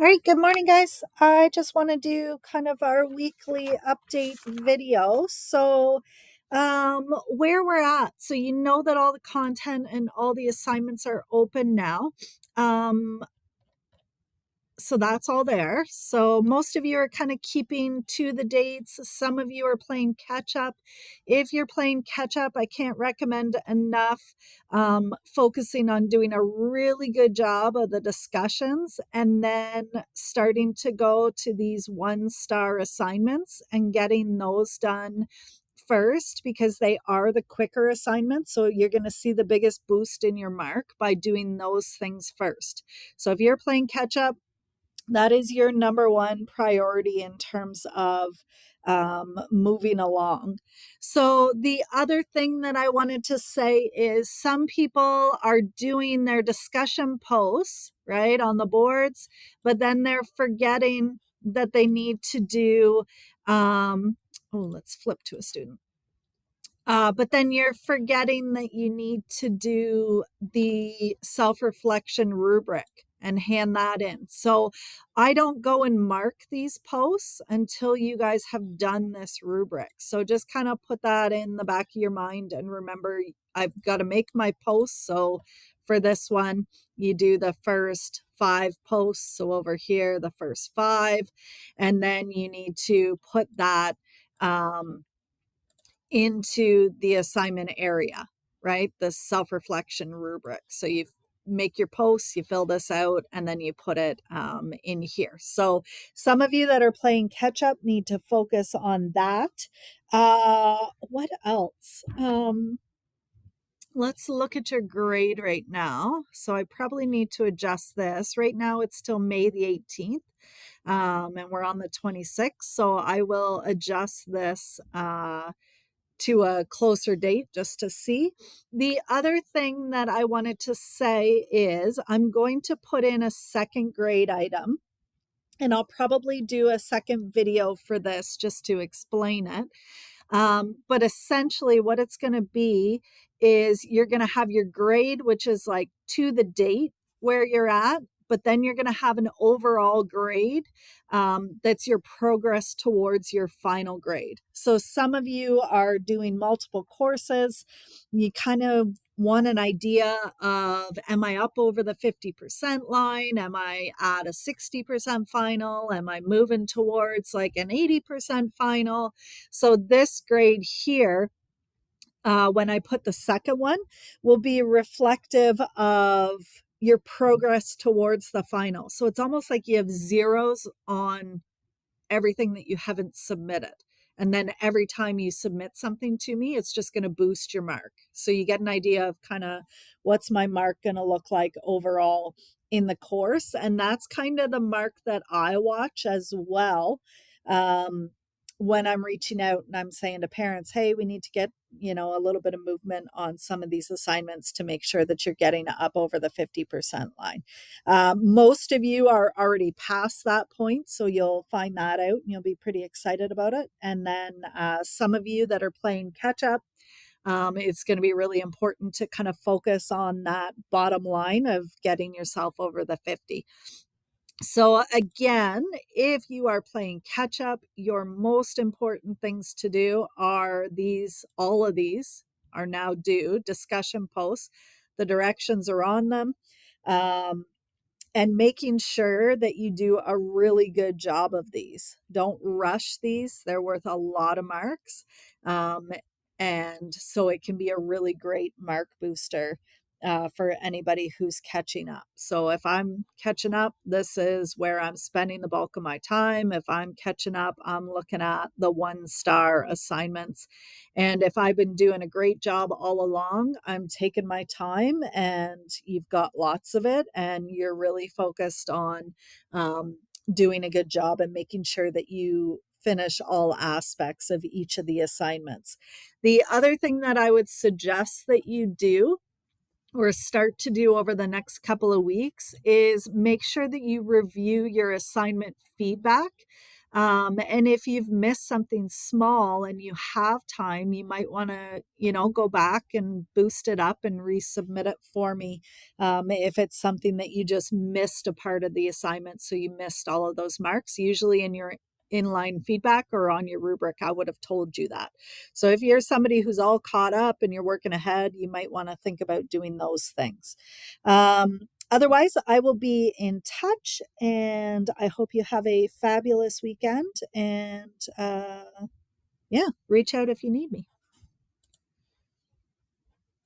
All right, good morning, guys. I just want to do kind of our weekly update video. Where we're at. So, you know that all the content and all the assignments are open now. Um, so that's all there. So most of you are kind of keeping to the dates. Some of you are playing catch up. If you're playing catch up, I can't recommend enough focusing on doing a really good job of the discussions and then starting to go to these 1-star assignments and getting those done first because they are the quicker assignments. So you're going to see the biggest boost in your mark by doing those things first. So if you're playing catch up, that is your number one priority in terms of moving along. So, the other thing that I wanted to say is some people are doing their discussion posts, right, on the boards, but then they're forgetting that they need to do. Let's flip to a student. But then you're forgetting that you need to do the self reflection rubric and hand that in. So I don't go and mark these posts until you guys have done this rubric. So just kind of put that in the back of your mind and remember, I've got to make my posts. So for this one, you do the first 5 posts. So over here, the first 5, and then you need to put that. Into the assignment area, right? The self-reflection rubric. So you make your posts, you fill this out, and then you put it in here. So some of you that are playing catch up need to focus on that. What else? Let's look at your grade right now. So I probably need to adjust this. Right now it's still May the 18th. And we're on the 26th. So I will adjust this to a closer date just to see. The other thing that I wanted to say is I'm going to put in a second grade item, and I'll probably do a second video for this just to explain it. But essentially, what it's going to be is you're going to have your grade, which is like to the date where you're at, but then you're going to have an overall grade that's your progress towards your final grade. So some of you are doing multiple courses. You kind of want an idea of, am I up over the 50% line? Am I at a 60% final? Am I moving towards like an 80% final? So this grade here, when I put the second one, will be reflective of your progress towards the final. So it's almost like you have zeros on everything that you haven't submitted. And then every time you submit something to me, it's just going to boost your mark. So you get an idea of kind of what's my mark going to look like overall in the course. And that's kind of the mark that I watch as well. When I'm reaching out and I'm saying to parents, hey, we need to get, a little bit of movement on some of these assignments to make sure that you're getting up over the 50% line. Most of you are already past that point, so you'll find that out and you'll be pretty excited about it. And then some of you that are playing catch up, it's going to be really important to kind of focus on that bottom line of getting yourself over the 50. So again, if you are playing catch up, your most important things to do are all of these are now due discussion posts. The directions are on them. And making sure that you do a really good job of these. Don't rush these. They're worth a lot of marks. And so it can be a really great mark booster for anybody who's catching up. So if I'm catching up, this is where I'm spending the bulk of my time. If I'm catching up, I'm looking at the 1-star assignments. And if I've been doing a great job all along, I'm taking my time and you've got lots of it and you're really focused on doing a good job and making sure that you finish all aspects of each of the assignments. The other thing that I would suggest that you do or start to do over the next couple of weeks is make sure that you review your assignment feedback. And if you've missed something small and you have time, you might want to, go back and boost it up and resubmit it for me. If it's something that you just missed a part of the assignment, so you missed all of those marks, usually in your inline feedback or on your rubric, I would have told you that. So if you're somebody who's all caught up and you're working ahead, you might want to think about doing those things. Otherwise, I will be in touch, and I hope you have a fabulous weekend. And yeah, reach out if you need me.